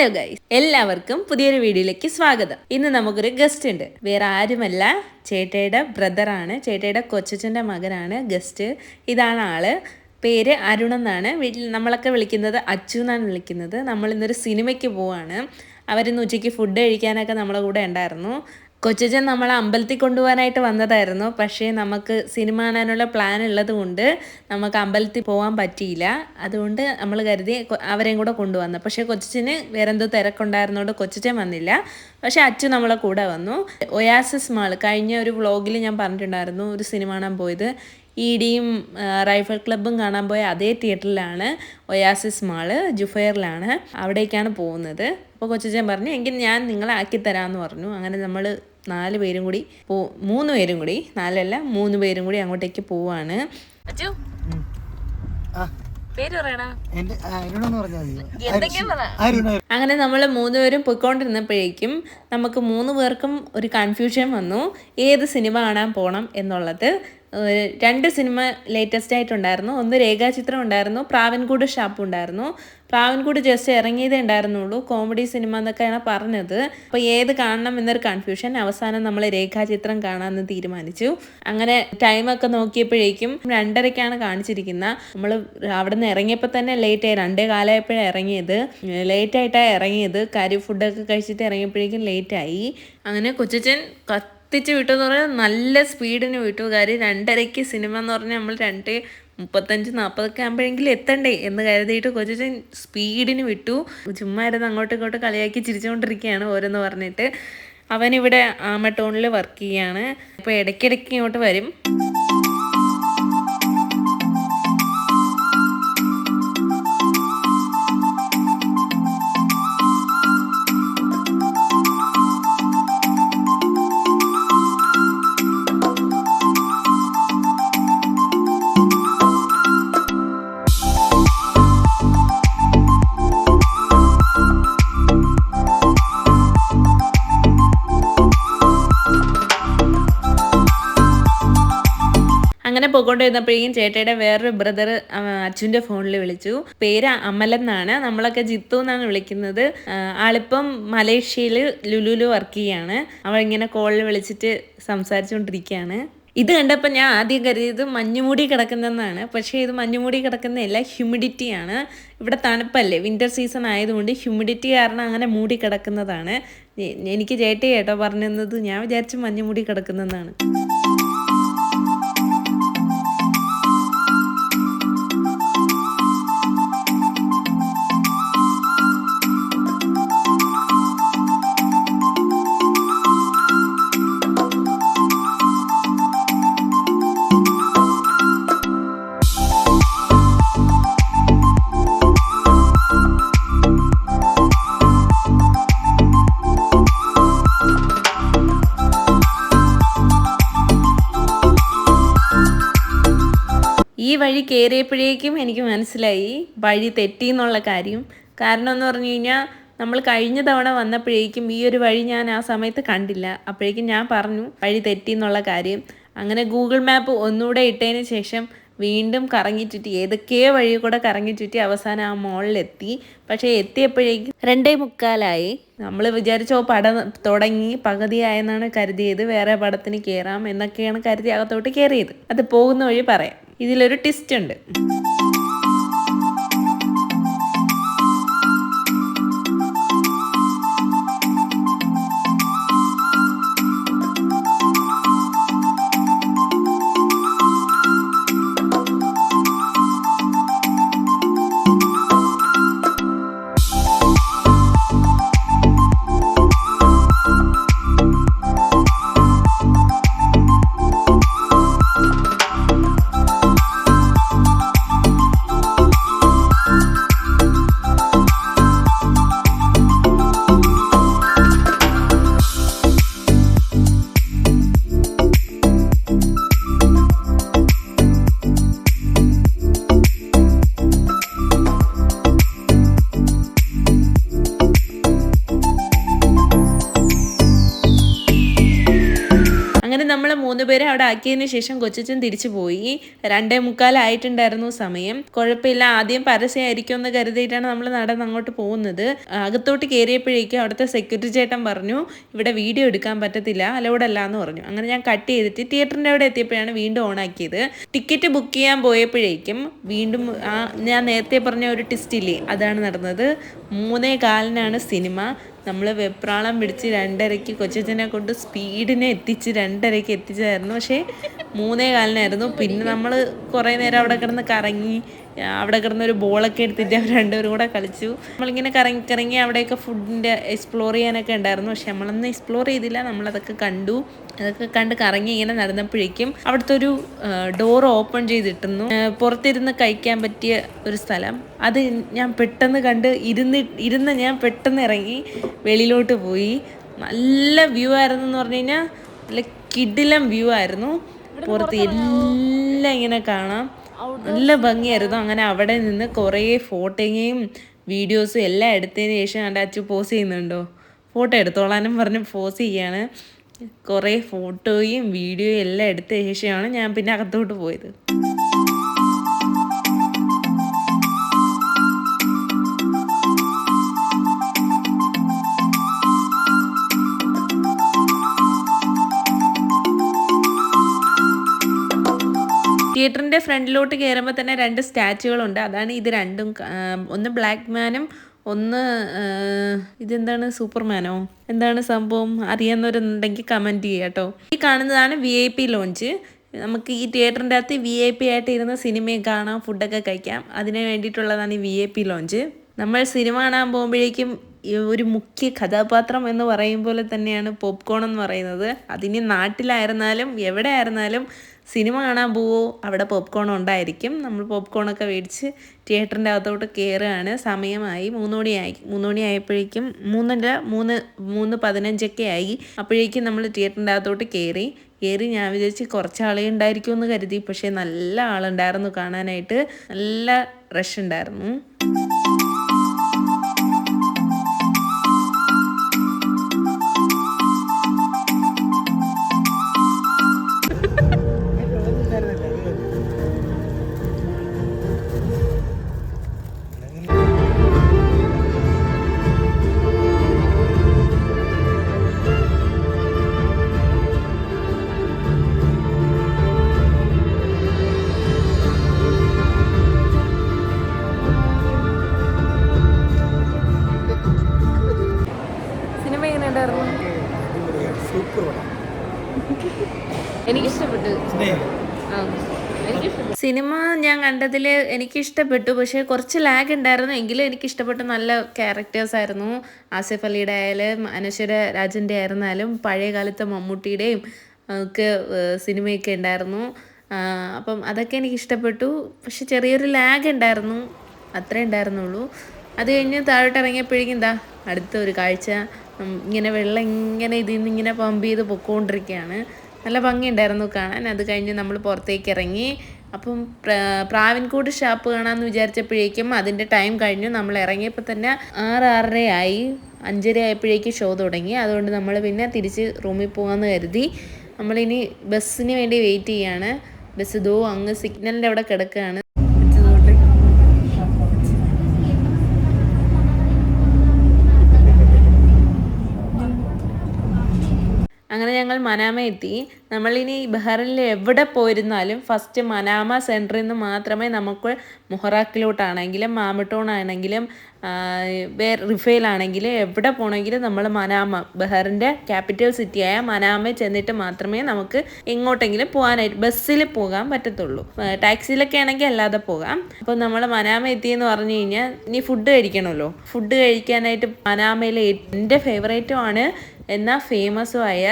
Hello guys, എല്ലാവർക്കും പുതിയൊരു വീഡിയോയിലേക്ക് സ്വാഗതം. ഇന്ന് നമുക്കൊരു ഗസ്റ്റ് ഉണ്ട്. വേറെ ആരുമല്ല, ചേട്ടയുടെ ബ്രദറാണ്, ചേട്ടയുടെ കൊച്ചച്ഛൻ്റെ മകനാണ് ഗസ്റ്റ്. ഇതാണ് ആള്. പേര് അരുൺ എന്നാണ്. വീട്ടിൽ നമ്മളൊക്കെ വിളിക്കുന്നത് അച്ചു എന്നാണ് വിളിക്കുന്നത്. നമ്മൾ ഇന്നൊരു സിനിമയ്ക്ക് പോവാണ്. അവരിന്ന് ഉച്ചയ്ക്ക് ഫുഡ് കഴിക്കാനൊക്കെ നമ്മളെ കൂടെ ഉണ്ടായിരുന്നു. കൊച്ചച്ഛൻ നമ്മളെ അമ്പലത്തിൽ കൊണ്ടുപോകാനായിട്ട് വന്നതായിരുന്നു. പക്ഷേ നമുക്ക് സിനിമ കാണാനുള്ള പ്ലാൻ ഉള്ളത് കൊണ്ട് നമുക്ക് അമ്പലത്തിൽ പോകാൻ പറ്റിയില്ല. അതുകൊണ്ട് നമ്മൾ കരുതി അവരെയും കൂടെ കൊണ്ടുവന്നു. പക്ഷേ കൊച്ചച്ഛന് വേറെ എന്തോ തിരക്കുണ്ടായിരുന്നതുകൊണ്ട് കൊച്ചച്ഛൻ വന്നില്ല. പക്ഷേ അച്ചു നമ്മളെ കൂടെ വന്നു. ഒയാസിസ് മാൾ കഴിഞ്ഞ ഒരു വ്ളോഗിൽ ഞാൻ പറഞ്ഞിട്ടുണ്ടായിരുന്നു ഒരു സിനിമ കാണാൻ പോയത്. ഇഡിയും റൈഫിൾ ക്ലബ്ബും കാണാൻ പോയ അതേ തിയേറ്ററിലാണ് ഒയാസിസ് മാള്, ജുഫൈറിലാണ്. അവിടേക്കാണ് പോകുന്നത്. അപ്പോൾ കൊച്ചച്ഛൻ പറഞ്ഞു എങ്കിൽ ഞാൻ നിങ്ങളെ ആക്കിത്തരാമെന്ന് പറഞ്ഞു. അങ്ങനെ നമ്മൾ 4 പേരും കൂടി 3 പേരും കൂടി, 4 അല്ല 3 പേരും കൂടി അങ്ങോട്ടേക്ക് പോവാണ്. അങ്ങനെ നമ്മൾ 3 പേരും പോയിക്കൊണ്ടിരുന്നപ്പോഴേക്കും നമുക്ക് 3 പേർക്കും ഒരു കൺഫ്യൂഷൻ വന്നു, ഏത് സിനിമ കാണാൻ പോകണം എന്നുള്ളത്. 2 സിനിമ ലേറ്റസ്റ്റ് ആയിട്ടുണ്ടായിരുന്നു. ഒന്ന് രേഖാചിത്രം ഉണ്ടായിരുന്നു, പ്രാവൻകൂട് ഷാപ്പ് ഉണ്ടായിരുന്നു. പ്രാവൻകൂട് ജസ്റ്റ് ഇറങ്ങിയതേ ഉണ്ടായിരുന്നുള്ളൂ, കോമഡി സിനിമ എന്നൊക്കെയാണ് പറഞ്ഞത്. അപ്പോൾ ഏത് കാണണം എന്നൊരു കൺഫ്യൂഷൻ. അവസാനം നമ്മൾ രേഖാചിത്രം കാണാമെന്ന് തീരുമാനിച്ചു. അങ്ങനെ ടൈമൊക്കെ നോക്കിയപ്പോഴേക്കും 2:30ക്കാണ് കാണിച്ചിരിക്കുന്നത്. നമ്മൾ അവിടെ നിന്ന് ഇറങ്ങിയപ്പോൾ തന്നെ ലേറ്റായി, 2:15 ഇറങ്ങിയത്. ലേറ്റായിട്ടാണ് ഇറങ്ങിയത്. ഫുഡൊക്കെ കഴിച്ചിട്ട് ഇറങ്ങിയപ്പോഴേക്കും ലേറ്റായി. അങ്ങനെ കൊച്ചച്ഛൻ കത്തിച്ച് വിട്ടു എന്ന് പറഞ്ഞാൽ നല്ല സ്പീഡിന് വിട്ടു. കാര്യം 2:30ക്ക് സിനിമ എന്ന് പറഞ്ഞാൽ നമ്മൾ 2:35-40 ആകുമ്പോഴെങ്കിലും എത്തണ്ടേ എന്ന് കരുതിയിട്ട് കൊച്ചച്ഛൻ സ്പീഡിന് വിട്ടു. ചുമ്മാ ഇരുന്ന് അങ്ങോട്ടും ഇങ്ങോട്ടും കളിയാക്കി ചിരിച്ചുകൊണ്ടിരിക്കുകയാണ് ഓരോന്ന് പറഞ്ഞിട്ട്. അവനിവിടെ ആമട്ടോണിൽ വർക്ക് ചെയ്യാണ്. അപ്പോൾ ഇടയ്ക്കിടയ്ക്ക് ഇങ്ങോട്ട് വരും. അങ്ങനെ പോയിക്കൊണ്ടിരുന്നപ്പോഴേക്കും ചേട്ടയുടെ വേറൊരു ബ്രദർ അച്ഛൻ്റെ ഫോണിൽ വിളിച്ചു. പേര് അമലൻ എന്നാണ്. നമ്മളൊക്കെ ജിത്തു എന്നാണ് വിളിക്കുന്നത്. ആളിപ്പം മലേഷ്യയിൽ ലുലുവിൽ വർക്ക് ചെയ്യാണ്. അവളിങ്ങനെ കോളിൽ വിളിച്ചിട്ട് സംസാരിച്ചുകൊണ്ടിരിക്കുകയാണ്. ഇത് കണ്ടപ്പോൾ ഞാൻ ആദ്യം കരുതിയത് മഞ്ഞുമൂടി കിടക്കുന്നതെന്നാണ്. പക്ഷേ ഇത് മഞ്ഞുമൂടി കിടക്കുന്നതല്ല, ഹ്യൂമിഡിറ്റിയാണ്. ഇവിടെ തണുപ്പല്ലേ, വിൻ്റർ സീസൺ ആയതുകൊണ്ട് ഹ്യൂമിഡിറ്റി കാരണം അങ്ങനെ മൂടി കിടക്കുന്നതാണ്. എനിക്ക് ചേട്ടോ പറഞ്ഞത്, ഞാൻ വിചാരിച്ചു മഞ്ഞുമൂടി കിടക്കുന്നതെന്നാണ്. ഈ വഴി കയറിയപ്പോഴേക്കും എനിക്ക് മനസ്സിലായി വഴി തെറ്റി എന്നുള്ള കാര്യം. കാരണം എന്ന് പറഞ്ഞു കഴിഞ്ഞാൽ നമ്മൾ കഴിഞ്ഞ തവണ വന്നപ്പോഴേക്കും ഈ ഒരു വഴി ഞാൻ ആ സമയത്ത് കണ്ടില്ല. അപ്പോഴേക്കും ഞാൻ പറഞ്ഞു വഴി തെറ്റി എന്നുള്ള കാര്യം. അങ്ങനെ ഗൂഗിൾ മാപ്പ് ഒന്നുകൂടെ ഇട്ടതിന് ശേഷം വീണ്ടും കറങ്ങിച്ചുറ്റി, ഏതൊക്കെയോ വഴി കൂടെ കറങ്ങിച്ചുറ്റി അവസാനം ആ മോളിലെത്തി. പക്ഷേ എത്തിയപ്പോഴേക്കും 2:45. നമ്മൾ വിചാരിച്ചോ പടം തുടങ്ങി പകുതിയായെന്നാണ് കരുതിയത്. വേറെ പടത്തിന് കയറാം എന്നൊക്കെയാണ് കരുതി അകത്തോട്ട് കയറിയത്. അത് പോകുന്ന വഴി പറയാം. ഇതിലൊരു ട്വിസ്റ്റ് ഉണ്ട്. രണ്ടുപേരെ അവിടെ ആക്കിയതിന് ശേഷം കൊച്ചച്ഛൻ തിരിച്ചു പോയി. 2:45 സമയം. കുഴപ്പമില്ല, ആദ്യം പരസ്യമായിരിക്കും എന്ന് കരുതിയിട്ടാണ് നമ്മൾ നടന്ന് അങ്ങോട്ട് പോകുന്നത്. അകത്തോട്ട് കയറിയപ്പോഴേക്കും അവിടുത്തെ സെക്യൂരിറ്റി ചേട്ടൻ പറഞ്ഞു ഇവിടെ വീഡിയോ എടുക്കാൻ പറ്റത്തില്ല, അലൗഡ് അല്ല എന്ന് പറഞ്ഞു. അങ്ങനെ ഞാൻ കട്ട് ചെയ്തിട്ട് തിയേറ്ററിൻ്റെ അവിടെ എത്തിയപ്പോഴാണ് വീണ്ടും ഓണാക്കിയത്. ടിക്കറ്റ് ബുക്ക് ചെയ്യാൻ പോയപ്പോഴേക്കും വീണ്ടും ഞാൻ നേരത്തെ പറഞ്ഞ ഒരു ട്വിസ്റ്റ് ഇല്ലേ, അതാണ് നടന്നത്. 3:15 സിനിമ. നമ്മൾ വെപ്രാളം പിടിച്ച് 2:30 കൊച്ചച്ഛനെ കൊണ്ട് സ്പീഡിനെ എത്തിച്ച് 2:30 എത്തിച്ചായിരുന്നു. പക്ഷേ 3:15 പിന്നെ നമ്മൾ കുറേ നേരം അവിടെ കിടന്ന് കറങ്ങി. അവിടെ കിടന്നൊരു ബോളൊക്കെ എടുത്തിട്ട് അവർ രണ്ടുപേരും കൂടെ കളിച്ചു. നമ്മളിങ്ങനെ കറങ്ങി അവിടെയൊക്കെ ഫുഡിൻ്റെ എക്സ്പ്ലോർ ചെയ്യാനൊക്കെ ഉണ്ടായിരുന്നു. പക്ഷെ നമ്മളൊന്നും എക്സ്പ്ലോർ ചെയ്തില്ല, നമ്മളതൊക്കെ കണ്ടു. അതൊക്കെ കണ്ട് കറങ്ങി ഇങ്ങനെ നടന്നപ്പോഴേക്കും അവിടുത്തെ ഒരു ഡോർ ഓപ്പൺ ചെയ്തിട്ടുന്നു, പുറത്തിരുന്ന് കഴിക്കാൻ പറ്റിയ ഒരു സ്ഥലം. അത് ഞാൻ പെട്ടെന്ന് കണ്ട് ഇരുന്ന് ഞാൻ പെട്ടെന്ന് ഇറങ്ങി വെളിയിലോട്ട് പോയി. നല്ല വ്യൂ ആയിരുന്നു എന്ന് പറഞ്ഞു കഴിഞ്ഞാൽ, നല്ല കിടിലം വ്യൂ ആയിരുന്നു. പുറത്ത് എല്ലാം ഇങ്ങനെ കാണാം, നല്ല ഭംഗിയായിരുന്നു. അങ്ങനെ അവിടെ നിന്ന് കുറേ ഫോട്ടോയും വീഡിയോസും എല്ലാം എടുത്തതിന് ശേഷം എൻ്റെ അച്ഛൻ പോസ് ചെയ്യുന്നുണ്ടോ, ഫോട്ടോ എടുത്തോളാനും പറഞ്ഞ് പോസ് ചെയ്യാണ്. കുറേ ഫോട്ടോയും വീഡിയോയും എല്ലാം എടുത്ത ശേഷമാണ് ഞാൻ പിന്നെ അകത്തോട്ട് പോയത്. തിയേറ്ററിൻ്റെ ഫ്രണ്ടിലോട്ട് കയറുമ്പോൾ തന്നെ 2 സ്റ്റാച്ചുകളുണ്ട്. അതാണ് ഇത് രണ്ടും. ഒന്ന് ബ്ലാക്ക് മാനും ഒന്ന് ഇതെന്താണ്, സൂപ്പർമാനോ എന്താണ് സംഭവം, അറിയാവുന്നവരുണ്ടെങ്കിൽ കമൻറ്റ് ചെയ്യുക കേട്ടോ. ഈ കാണുന്നതാണ് VIP ലോഞ്ച്. നമുക്ക് ഈ തിയേറ്ററിൻ്റെ അകത്ത് VIP ആയിട്ട് ഇരുന്ന് സിനിമയും കാണാം, ഫുഡൊക്കെ കഴിക്കാം. അതിന് വേണ്ടിയിട്ടുള്ളതാണ് ഈ VIP ലോഞ്ച്. നമ്മൾ സിനിമ കാണാൻ പോകുമ്പോഴേക്കും ഒരു മുഖ്യ കഥാപാത്രം എന്ന് പറയും പോലെ തന്നെയാണ് പോപ്കോൺ എന്ന് പറയുന്നത്. അതിന് നാട്ടിലായിരുന്നാലും എവിടെ ആയിരുന്നാലും സിനിമ കാണാൻ പോവോ അവിടെ പോപ്കോൺ ഉണ്ടായിരിക്കും. നമ്മൾ പോപ്കോണൊക്കെ മേടിച്ച് തിയേറ്ററിൻ്റെ അകത്തോട്ട് കയറുകയാണ്. സമയമായി 3 മണിയായി. 3 മണിയായപ്പോഴേക്കും 3:15 ആയി. അപ്പോഴേക്കും നമ്മൾ തിയേറ്ററിൻ്റെ അകത്തോട്ട് കയറി. ഞാൻ വിചാരിച്ച് കുറച്ച് ആളേ ഉണ്ടായിരിക്കും എന്ന് കരുതി. പക്ഷേ നല്ല ആളുണ്ടായിരുന്നു കാണാനായിട്ട്, നല്ല റഷ് ഉണ്ടായിരുന്നു. എനിക്കിഷ്ടപ്പെട്ടു. സിനിമ ഞാൻ കണ്ടതിൽ എനിക്കിഷ്ടപ്പെട്ടു. പക്ഷേ കുറച്ച് ലാഗ് ഉണ്ടായിരുന്നു, എങ്കിലും എനിക്കിഷ്ടപ്പെട്ടു. നല്ല ക്യാരക്ടേഴ്സ് ആയിരുന്നു. ആസിഫ് അലിയുടെ ആയാലും അനശ്വര രാജൻ്റെ ആയിരുന്നാലും പഴയ കാലത്തെ മമ്മൂട്ടിയുടെയും ഒക്കെ സിനിമയൊക്കെ ഉണ്ടായിരുന്നു. അപ്പം അതൊക്കെ എനിക്കിഷ്ടപ്പെട്ടു. പക്ഷെ ചെറിയൊരു ലാഗ് ഉണ്ടായിരുന്നു, അത്രേ ഉണ്ടായിരുന്നുള്ളൂ. അത് കഴിഞ്ഞ് താഴോട്ട് ഇറങ്ങിയപ്പോഴേക്കും അടുത്ത ഒരു കാഴ്ച, ഇങ്ങനെ വെള്ളം ഇങ്ങനെ ഇതിൽ നിന്ന് ഇങ്ങനെ പമ്പ് ചെയ്ത് പൊയ്ക്കൊണ്ടിരിക്കുകയാണ്. നല്ല ഭംഗിയുണ്ടായിരുന്നു കാണാൻ. അത് കഴിഞ്ഞ് നമ്മൾ പുറത്തേക്ക് ഇറങ്ങി. അപ്പം പ്രാവിൻകൂട് ഷാപ്പ് കാണാമെന്ന് വിചാരിച്ചപ്പോഴേക്കും അതിൻ്റെ ടൈം കഴിഞ്ഞു. നമ്മൾ ഇറങ്ങിയപ്പോൾ തന്നെ 6:30 ആയി. 5:30 ആയപ്പോഴേക്കും ഷോ തുടങ്ങി. അതുകൊണ്ട് നമ്മൾ പിന്നെ തിരിച്ച് റൂമിൽ പോകാമെന്ന് കരുതി. നമ്മളിനി ബസ്സിന് വേണ്ടി വെയിറ്റ് ചെയ്യാണ്. ബസ് അങ്ങ് സിഗ്നലിൻ്റെ അവിടെ കിടക്കുകയാണ്. അങ്ങനെ ഞങ്ങൾ മനാമ എത്തി. നമ്മളിനി ബഹ്റിനിൽ എവിടെ പോയിരുന്നാലും ഫസ്റ്റ് മനാമ സെൻറ്ററിൽ നിന്ന് മാത്രമേ നമുക്ക് മുഹറാക്കിലോട്ടാണെങ്കിലും മാമട്ടോണാണെങ്കിലും റിഫയിലാണെങ്കിലും എവിടെ പോകണമെങ്കിലും നമ്മൾ മനാമ, ബഹ്റിൻ്റെ ക്യാപിറ്റൽ സിറ്റിയായ മനാമയിൽ ചെന്നിട്ട് മാത്രമേ നമുക്ക് എങ്ങോട്ടെങ്കിലും പോകാനായിട്ട് ബസ്സിൽ പോകാൻ പറ്റത്തുള്ളൂ. ടാക്സിയിലൊക്കെ ആണെങ്കിൽ അല്ലാതെ പോകാം. അപ്പോൾ നമ്മൾ മനാമ എത്തിയെന്ന് പറഞ്ഞു കഴിഞ്ഞാൽ ഇനി ഫുഡ് കഴിക്കണമല്ലോ. ഫുഡ് കഴിക്കാനായിട്ട് മനാമയിലെ എൻ്റെ ഫേവറേറ്റുമാണ് എന്നാൽ ഫേമസുമായ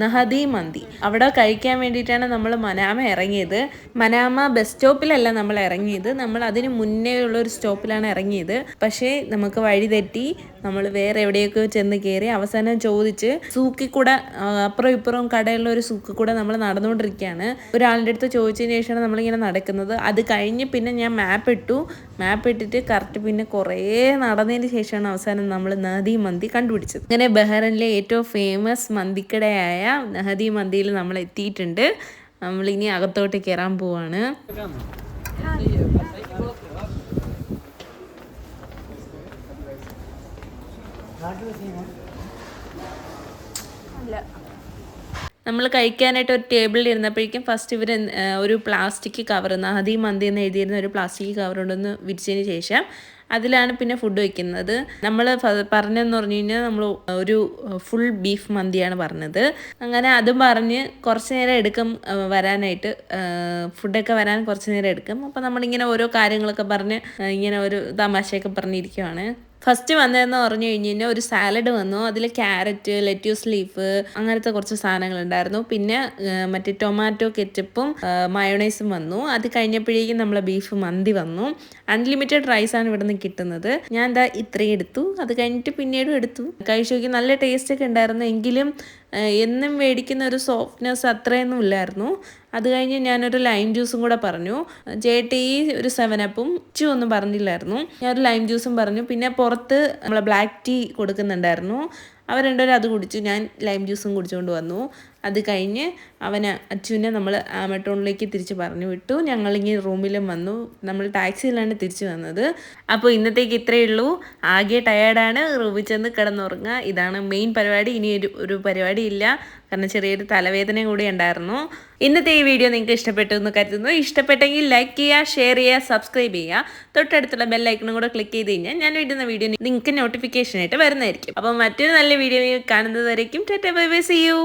നഹദി മന്തി, അവിടെ കഴിക്കാൻ വേണ്ടിയിട്ടാണ് നമ്മൾ മനാമ ഇറങ്ങിയത്. മനാമ ബസ് സ്റ്റോപ്പിലല്ല നമ്മൾ ഇറങ്ങിയത്, നമ്മൾ അതിന് മുന്നേ ഉള്ള ഒരു സ്റ്റോപ്പിലാണ് ഇറങ്ങിയത്. പക്ഷേ നമുക്ക് വഴി തെറ്റി നമ്മൾ വേറെ എവിടെയൊക്കെ ചെന്ന് കയറി. അവസാനം ചോദിച്ച് സൂക്കിൽ കൂടെ, അപ്പുറം ഇപ്പുറം കടയുള്ള ഒരു സൂക്കിൽ കൂടെ നമ്മൾ നടന്നുകൊണ്ടിരിക്കുകയാണ്. ഒരാളുടെ അടുത്ത് ചോദിച്ചതിന് ശേഷമാണ് നമ്മളിങ്ങനെ നടക്കുന്നത്. അത് കഴിഞ്ഞ് പിന്നെ ഞാൻ മാപ്പ് ഇട്ടിട്ട് കറക്റ്റ് പിന്നെ കുറേ നടന്നതിന് ശേഷമാണ് അവസാനം നമ്മൾ നഹദി മന്തി കണ്ടുപിടിച്ചത്. അങ്ങനെ ബഹ്റിനിലെ ഏറ്റവും ഫേമസ് മന്തിക്കടയായ നഹദി മന്തിയിൽ നമ്മൾ എത്തിയിട്ടുണ്ട്. നമ്മളിനി അകത്തോട്ട് കയറാൻ പോവാണ്. നമ്മൾ കഴിക്കാനായിട്ട് ഒരു ടേബിളിൽ ഇരുന്നപ്പോഴേക്കും ഫസ്റ്റ് ഇവർ ഒരു പ്ലാസ്റ്റിക് കവർ, നഹദി മന്തി എന്ന് എഴുതിയിരുന്ന ഒരു പ്ലാസ്റ്റിക് കവർ കൊണ്ടൊന്ന് വിരിച്ചതിന് ശേഷം അതിലാണ് പിന്നെ ഫുഡ് വയ്ക്കുന്നത്. നമ്മൾ പറഞ്ഞതെന്ന് പറഞ്ഞു കഴിഞ്ഞാൽ നമ്മൾ ഒരു ഫുൾ ബീഫ് മന്തിയാണ് പറഞ്ഞത്. അങ്ങനെ അതും പറഞ്ഞ് കുറച്ച് നേരം എടുക്കും വരാനായിട്ട്, ഫുഡൊക്കെ വരാൻ കുറച്ച് നേരം എടുക്കും. അപ്പോൾ നമ്മളിങ്ങനെ ഓരോ കാര്യങ്ങളൊക്കെ പറഞ്ഞ് ഇങ്ങനെ ഒരു തമാശയൊക്കെ പറഞ്ഞിരിക്കുവാണ്. ഫസ്റ്റ് വന്നതെന്ന് പറഞ്ഞു കഴിഞ്ഞാൽ ഒരു സാലഡ് വന്നു. അതിൽ ക്യാരറ്റ്, ലെറ്റ്യൂസ് ലീഫ് അങ്ങനത്തെ കുറച്ച് സാധനങ്ങളുണ്ടായിരുന്നു. പിന്നെ മറ്റേ ടൊമാറ്റോ കെച്ചപ്പും മയോണൈസും വന്നു. അത് കഴിഞ്ഞപ്പോഴേക്കും നമ്മളെ ബീഫ് മന്തി വന്നു. അൺലിമിറ്റഡ് റൈസാണ് ഇവിടെ നിന്ന് കിട്ടുന്നത്. ഞാൻ എന്താ ഇത്രയും എടുത്തു. അത് കഴിഞ്ഞിട്ട് പിന്നീടും എടുത്തു. കഴിച്ചു നോക്കി, നല്ല ടേസ്റ്റൊക്കെ ഉണ്ടായിരുന്നു. എങ്കിലും എന്നും മേടിക്കുന്ന ഒരു സോഫ്റ്റ്നെസ് അത്രയൊന്നും ഇല്ലായിരുന്നു. അത് കഴിഞ്ഞ് ഞാനൊരു ലൈം ജ്യൂസും കൂടെ പറഞ്ഞു. ചേട്ടി ഒരു 7-അപ്പും ഒന്നും പറഞ്ഞില്ലായിരുന്നു. ഞാനൊരു ലൈം ജ്യൂസും പറഞ്ഞു. പിന്നെ പുറത്ത് നമ്മളെ ബ്ലാക്ക് ടീ കൊടുക്കുന്നുണ്ടായിരുന്നു. അവർ രണ്ടുപേരും അത് കുടിച്ചു. ഞാൻ ലൈം ജ്യൂസും കുടിച്ചുകൊണ്ട് വന്നു. അത് കഴിഞ്ഞ് അച്ചുവിനെ നമ്മൾ ആമട്ടോണിലേക്ക് തിരിച്ച് പറഞ്ഞു വിട്ടു. ഞങ്ങളിങ്ങനെ റൂമിലും വന്നു. നമ്മൾ ടാക്സിയിലാണ് തിരിച്ചു വന്നത്. അപ്പോൾ ഇന്നത്തേക്ക് ഇത്രയേ ഉള്ളൂ. ആകെ ടയേർഡാണ്. റൂമിൽ ചെന്ന് കിടന്നുറങ്ങുക, ഇതാണ് മെയിൻ പരിപാടി. ഇനി ഒരു പരിപാടി ഇല്ല, കാരണം ചെറിയൊരു തലവേദനയും കൂടി ഉണ്ടായിരുന്നു. ഇന്നത്തെ ഈ വീഡിയോ നിങ്ങൾക്ക് ഇഷ്ടപ്പെട്ടു എന്ന് കരുതുന്നു. ഇഷ്ടപ്പെട്ടെങ്കിൽ ലൈക്ക് ചെയ്യുക, ഷെയർ ചെയ്യുക, സബ്സ്ക്രൈബ് ചെയ്യുക. തൊട്ടടുത്തുള്ള ബെല്ലൈക്കണും കൂടെ ക്ലിക്ക് ചെയ്ത് കഴിഞ്ഞാൽ ഞാൻ ഇടുന്ന വീഡിയോ നിങ്ങൾക്ക് നോട്ടിഫിക്കേഷൻ ആയിട്ട് വരുന്നതായിരിക്കും. അപ്പോൾ മറ്റൊരു നല്ല വീഡിയോ കാണുന്നത് വരയ്ക്കും tata bye bye, see U.